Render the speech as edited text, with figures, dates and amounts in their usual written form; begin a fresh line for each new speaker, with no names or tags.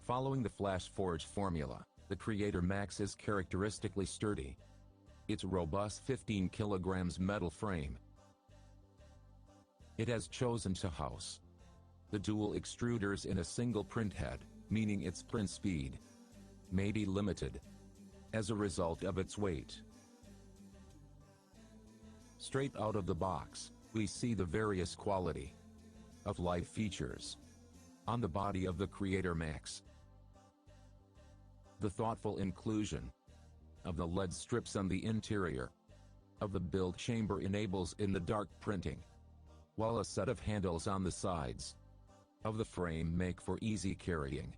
Following the FlashForge formula, the Creator Max is characteristically sturdy. Its robust 15 kg metal frame. It has chosen to house the dual extruders in a single print head, meaning its print speed may be limited as a result of its weight. Straight out of the box, we see the various quality of life features on the body of the Creator Max. The thoughtful inclusion of the LED strips on the interior of the build chamber enables in the dark printing, while a set of handles on the sides of the frame make for easy carrying.